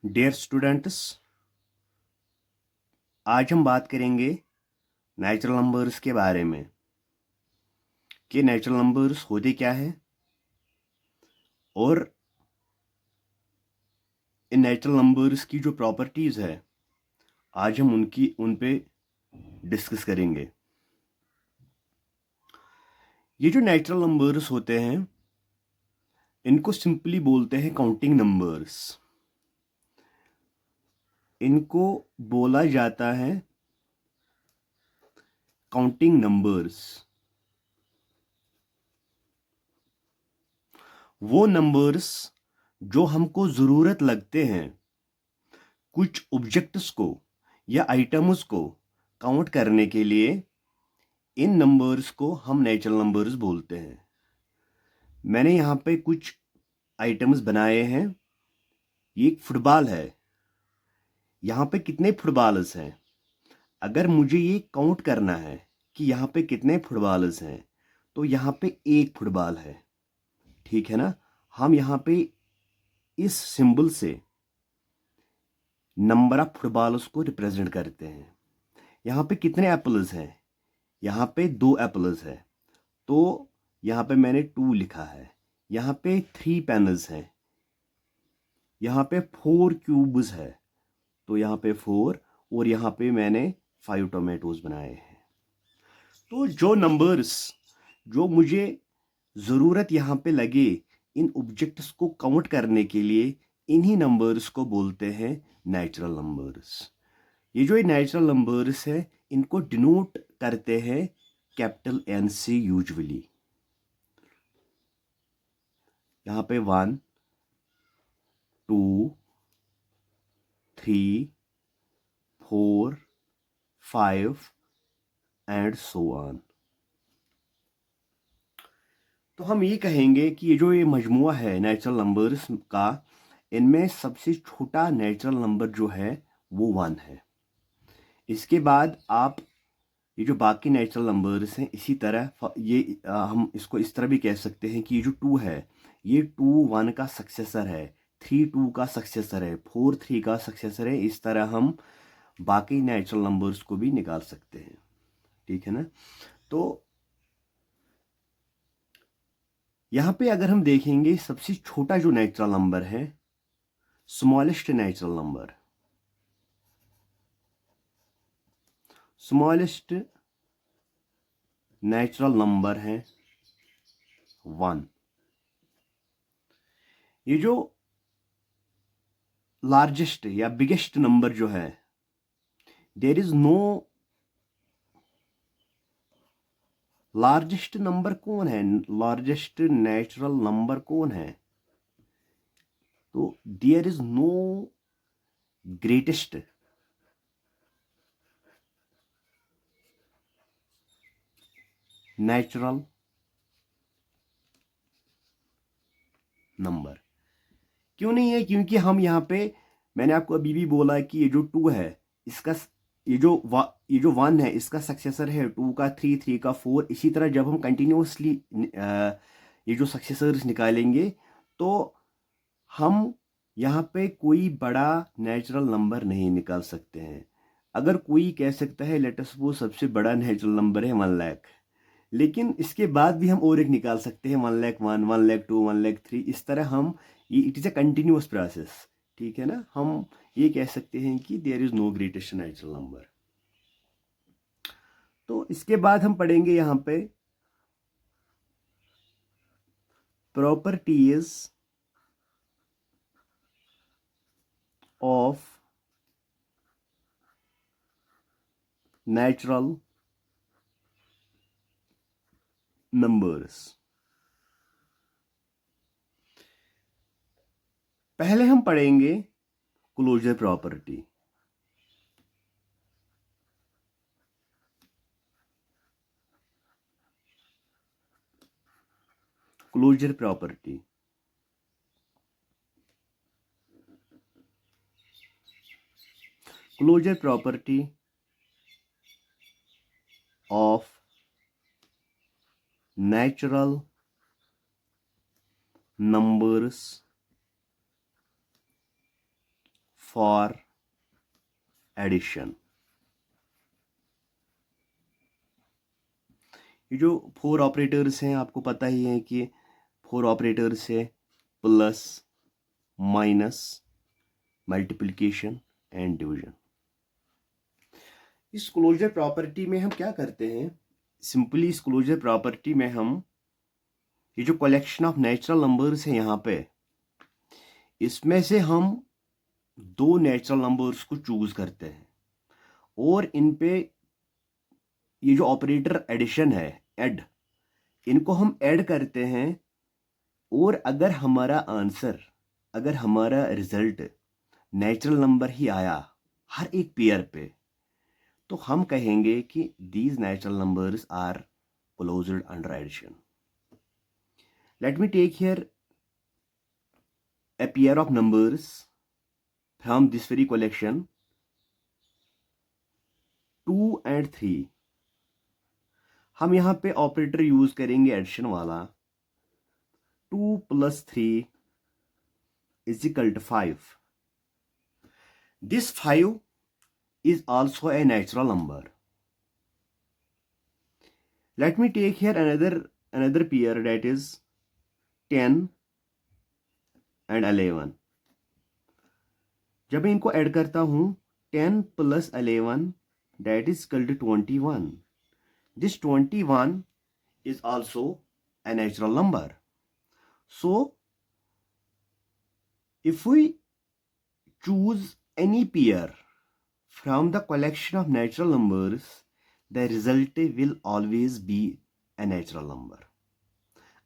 Dear students, आज हम बात करेंगे नेचुरल नंबर्स के बारे में कि नेचुरल नंबर्स होते क्या है और इन नेचुरल नंबर्स की जो प्रॉपर्टीज़ है आज हम उन पे डिस्कस करेंगे। ये जो नेचुरल नंबर्स होते हैं इनको सिंपली बोलते हैं काउंटिंग नंबर्स। इनको बोला जाता है काउंटिंग नंबर्स। वो नंबर्स जो हमको ज़रूरत लगते हैं कुछ ऑब्जेक्ट्स को या आइटम्स को काउंट करने के लिए, इन नंबर्स को हम नेचुरल नंबर्स बोलते हैं। मैंने यहाँ पे कुछ आइटम्स बनाए हैं। ये एक फुटबॉल है। यहाँ पे कितने फुटबॉल्स हैं? अगर मुझे ये काउंट करना है कि यहाँ पे कितने फुटबॉल्स हैं, तो यहाँ पे एक फुटबॉल है। ठीक है ना? हम यहाँ पे इस सिंबल से नंबर ऑफ फुटबॉल्स को रिप्रेजेंट करते हैं। यहाँ पे कितने एप्पल्स हैं? यहाँ पे 2 एप्पल्स है, तो यहाँ पे मैंने 2 लिखा है। यहाँ पे 3 पेन्स हैं। यहाँ पे 4 क्यूब्स है, तो यहाँ पे 4, और यहाँ पे मैंने 5 टोमेटोज बनाए हैं। तो जो नंबर्स जो मुझे ज़रूरत यहाँ पे लगे इन ऑब्जेक्ट्स को काउंट करने के लिए, इन्हीं नंबर्स को बोलते हैं नेचुरल नंबर्स। ये जो नेचुरल नंबर्स है इनको डिनोट करते हैं कैपिटल एन से यूजुअली। यहाँ पे 1, 2, 3, 4, 5 एंड सो ऑन। तो हम ये कहेंगे कि ये मजमुआ है नेचुरल नंबर्स का, इनमें सबसे छोटा नेचुरल नंबर जो है वो 1 है। इसके बाद आप ये जो बाकी नेचुरल नंबर्स हैं इसी तरह हम इसको इस तरह भी कह सकते हैं कि ये जो 2 है ये 2 1 का सक्सेसर है, 3 2 का सक्सेसर है, 4 3 का सक्सेसर है। इस तरह हम बाकी नेचुरल नंबर्स को भी निकाल सकते हैं। ठीक है ना? तो यहाँ पे अगर हम देखेंगे सबसे छोटा जो नेचुरल नंबर है, smallest natural number, smallest natural number है 1। ये जो लार्जेस्ट या बिगेस्ट नंबर जो है, there is no largest number कौन है, लार्जेस्ट नेचुरल नंबर कौन है? तो there is no greatest natural number. क्यों नहीं है? क्योंकि हम यहाँ पे, मैंने आपको अभी भी बोला कि ये जो 2 है इसका, ये जो 1 है इसका सक्सेसर है 2 का 3, 3 का 4। इसी तरह जब हम कंटिन्यूसली ये जो सक्सेसर्स निकालेंगे तो हम यहाँ पे कोई बड़ा नेचुरल नंबर नहीं निकाल सकते हैं। अगर कोई कह सकता है लेट अस सपोज सबसे बड़ा नेचुरल नंबर है 1 लाख, लेकिन इसके बाद भी हम और एक निकाल सकते हैं 1 लाख 1, 1 लाख 2, 1 लाख 3। इस तरह हम ये it is a continuous process. ठीक है ना? हम ये कह सकते हैं कि there is no greatest natural number. तो इसके बाद हम पढ़ेंगे यहाँ पे प्रॉपर्टीज ऑफ नेचुरल नंबर्स। पहले हम पढ़ेंगे closure property. Closure property, closure property of natural numbers for addition. ये जो 4 ऑपरेटर्स हैं आपको पता ही है कि 4 ऑपरेटर्स है plus, minus, multiplication and division. इस क्लोजर प्रॉपर्टी में हम क्या करते हैं, सिंपली इस क्लोजर प्रॉपर्टी में हम ये जो कलेक्शन ऑफ नेचुरल नंबर्स है यहाँ पे, इसमें से हम 2 नेचुरल नंबर्स को चूज करते हैं और इन पे ये जो ऑपरेटर एडिशन है, ऐड, इनको हम ऐड करते हैं। और अगर हमारा आंसर, अगर हमारा रिजल्ट नेचुरल नंबर ही आया हर एक पेयर पे, तो हम कहेंगे कि these natural numbers are closed under addition. Let me take here a pair of numbers from this very collection 2 and 3। हम यहाँ पे ऑपरेटर यूज करेंगे एडिशन वाला। 2 + 3 = 5। This 5 is also a natural number. Let me take here another pair, that is 10 and 11। जब मैं इनको add करता हूँ 10 + 11 that is equal to 21। This 21 is also a natural number. So if we choose any pair from the collection of natural numbers, the result will always be a natural number।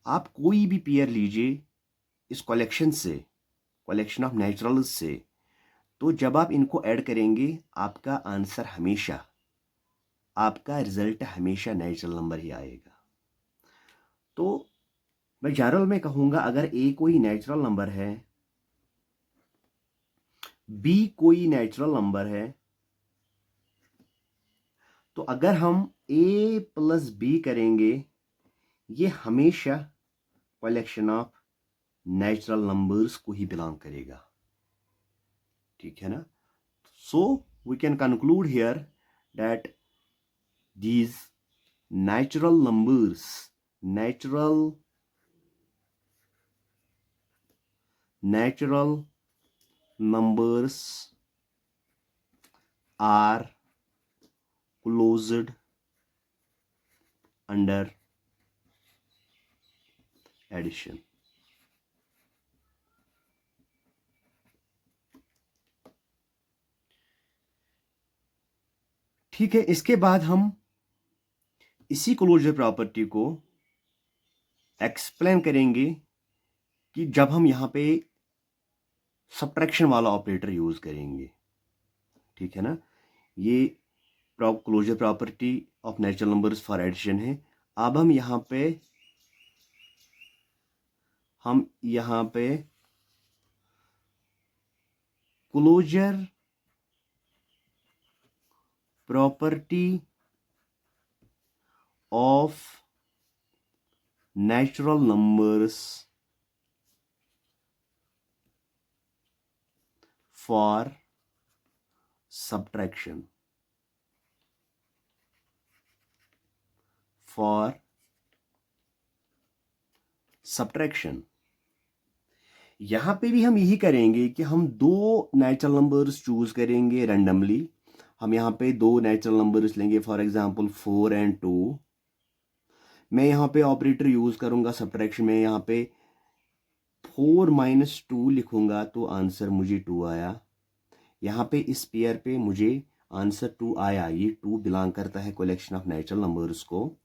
आप कोई भी pair लीजिए इस collection से, collection of naturals से, तो जब आप इनको ऐड करेंगे आपका आंसर हमेशा, आपका रिजल्ट हमेशा नेचुरल नंबर ही आएगा। तो मैं जनरल में कहूँगा, अगर ए कोई नेचुरल नंबर है, बी कोई नेचुरल नंबर है, तो अगर हम ए + बी करेंगे, ये हमेशा कलेक्शन ऑफ नेचुरल नंबर्स को ही बिलोंग करेगा। ठीक है ना? So we can conclude here that these natural numbers are closed under addition। ठीक है, इसके बाद हम इसी क्लोजर प्रॉपर्टी को एक्सप्लेन करेंगे कि जब हम यहाँ पे सब्ट्रैक्शन वाला ऑपरेटर यूज करेंगे। ठीक है ना? ये closure property of natural numbers for addition है। अब हम यहाँ पे closure property of natural numbers for subtraction, यहां पे भी हम यही करेंगे कि हम 2 नेचुरल नंबर्स चूज करेंगे रैंडमली। हम यहाँ पे 2 नेचुरल नंबर्स लेंगे, फॉर एग्जांपल 4 and 2। मैं यहाँ पे ऑपरेटर यूज करूंगा सब्ट्रैक्शन में। यहाँ पे 4 - 2 लिखूंगा तो आंसर मुझे 2 आया। यहाँ पे इस पेयर पे मुझे आंसर 2 आया। ये 2 बिलोंग करता है कलेक्शन ऑफ नेचुरल नंबर्स को।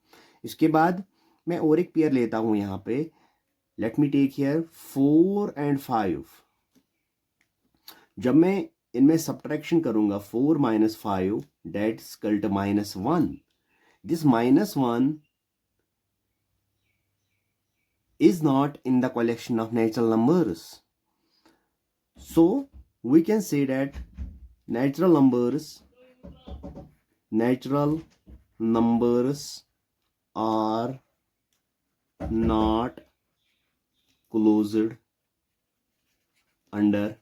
इसके बाद मैं और एक पेयर लेता हूँ यहाँ पे। Let me take here 4 and 5। जब मैं इनमें सब्ट्रैक्शन करूंगा 4 - 5 that is equal to -1। This -1 is not in the collection of natural numbers. So we can say that natural numbers are not closed under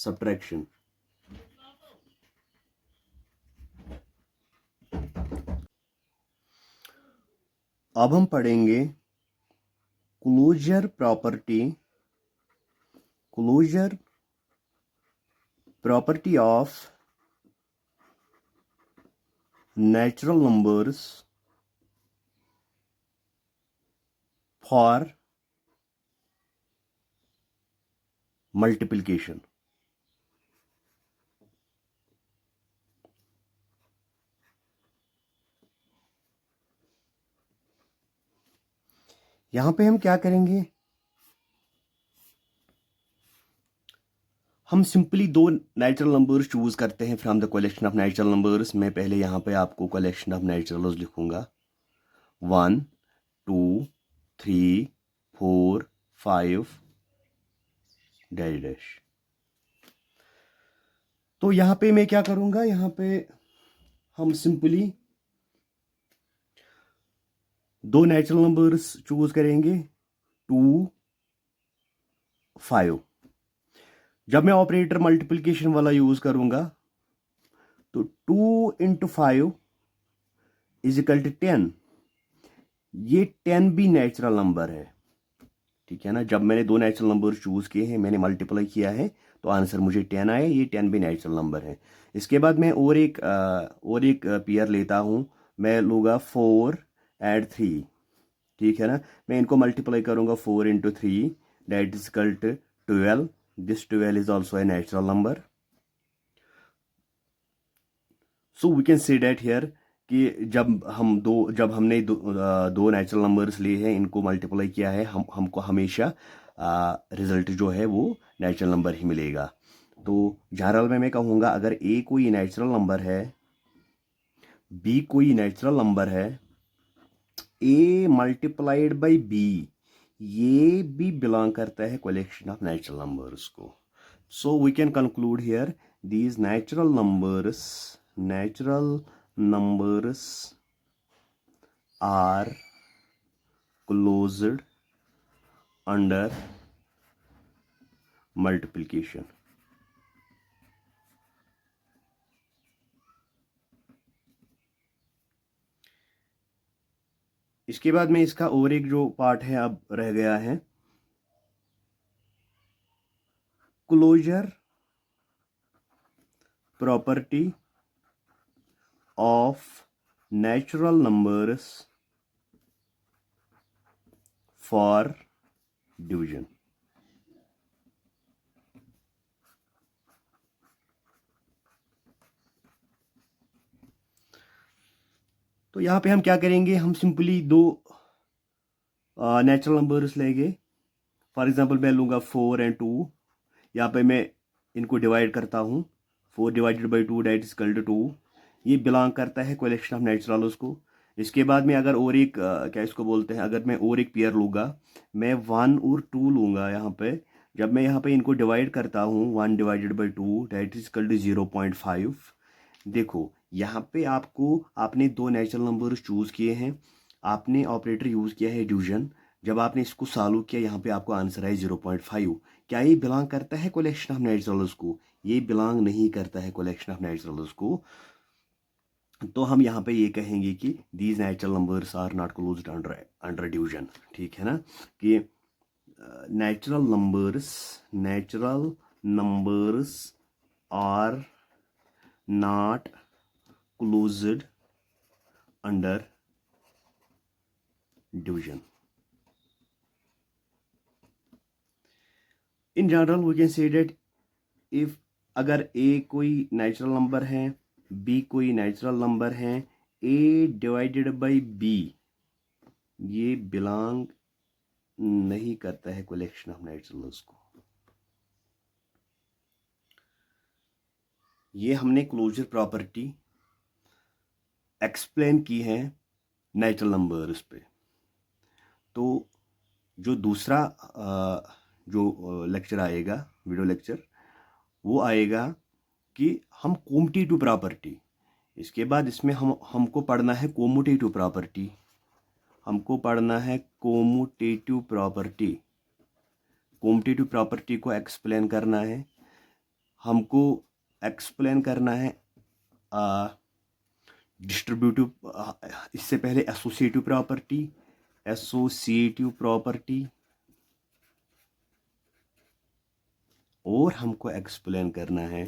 subtraction. अब हम पढ़ेंगे closure property, closure property of natural numbers for multiplication. यहां पे हम क्या करेंगे, हम simply दो नेचुरल नंबर्स चूज करते हैं from the collection of natural numbers. मैं पहले यहां पे आपको कलेक्शन ऑफ नेचुरल्स लिखूंगा, 1 2 3 4 5 डैश डैश। तो यहां पे मैं क्या करूंगा, यहां पे हम सिंपली दो नेचुरल नंबर्स चूज करेंगे, 2 5। जब मैं ऑपरेटर मल्टीप्लिकेशन वाला यूज करूंगा तो 2 इंटू 5 इज इक्वल टू 10। ये 10 भी नेचुरल नंबर है, ठीक है ना। जब मैंने दो नेचुरल नंबर चूज किए हैं, मैंने मल्टीप्लाई किया है, तो आंसर मुझे 10 आया। ये 10 भी नेचुरल नंबर है। इसके बाद मैं और एक पेयर लेता हूं, मैं लूँगा 4 एड 3, ठीक है ना। मैं इनको मल्टीप्लाई करूंगा, 4 into 3 that is equal to 12। This 12 is also a natural number. So we can say that here कि जब हमने दो नेचुरल नंबर्स लिए हैं, इनको मल्टीप्लाई किया है, हमको हमेशा रिजल्ट जो है वो नेचुरल नंबर ही मिलेगा। तो जनरल में मैं कहूँगा, अगर ए कोई नेचुरल नंबर है, बी कोई नेचुरल नंबर है, ए मल्टीप्लाइड बाई बी, ये भी बिलोंग करता है कलेक्शन ऑफ नेचुरल नंबर्स को। So we can conclude here these natural numbers are closed under multiplication। इसके बाद में इसका और एक जो पार्ट है अब रह गया है, closure property of natural numbers for division. तो यहां पे हम क्या करेंगे, हम सिंपली दो नेचुरल नंबर्स लेंगे। फॉर एग्जांपल मैं लूंगा 4 एंड 2। यहाँ पे मैं इनको डिवाइड करता हूँ, 4 divided by 2 that is equal to 2। ये बिलोंग करता है कलेक्शन ऑफ नेचुरल्स को। इसके बाद में अगर और एक क्या इसको बोलते हैं, अगर मैं और एक पेयर लूँगा, मैं 1 और 2 लूँगा यहाँ पे। जब मैं यहाँ पे इनको डिवाइड करता हूँ, 1 divided by 2 that is equal to 0.5। देखो यहाँ पे आपने दो नेचुरल नंबर्स चूज़ किए हैं, आपने ऑपरेटर यूज़ किया है डिवीजन। जब आपने इसको सॉल्व किया, यहाँ पे आपको आंसर है 0.5। क्या ये बिलोंग करता है कलेक्शन ऑफ नेचुरल्स को? ये बिलोंग नहीं करता है कलेक्शन ऑफ नेचुरल्स को। तो हम यहाँ पे ये कहेंगे कि these natural numbers are not closed under division, ठीक है ना। कि natural numbers are not closed under division. In general we can say that if अगर ए कोई नेचुरल नंबर है, बी कोई नेचुरल नंबर है, ए डिवाइडेड बाई बी ये बिलोंग नहीं करता है कलेक्शन ऑफ नेचुरल्स को। ये हमने क्लोजर प्रॉपर्टी एक्सप्लेन की है नेचुरल नंबर्स पे। तो जो दूसरा जो लेक्चर आएगा, वीडियो लेक्चर, वो आएगा कि हम कॉम्यूटेटिव प्रॉपर्टी। इसके बाद इसमें हमको पढ़ना है कॉम्यूटेटिव प्रॉपर्टी। हमको पढ़ना है कॉम्यूटेटिव प्रॉपर्टी। कॉम्यूटेटिव प्रॉपर्टी को एक्सप्लेन करना है। हमको एक्सप्लेन करना है डिस्ट्रीब्यूटिव, इससे पहले एसोसिएटिव प्रॉपर्टी, और हमको एक्सप्लेन करना है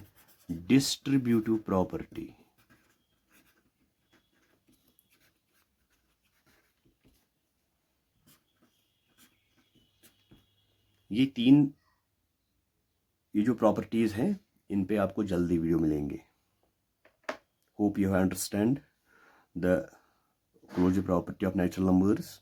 डिस्ट्रीब्यूटिव प्रॉपर्टी। ये जो प्रॉपर्टीज हैं, इन पे आपको जल्दी वीडियो मिलेंगे। Hope you understand the closure property of natural numbers.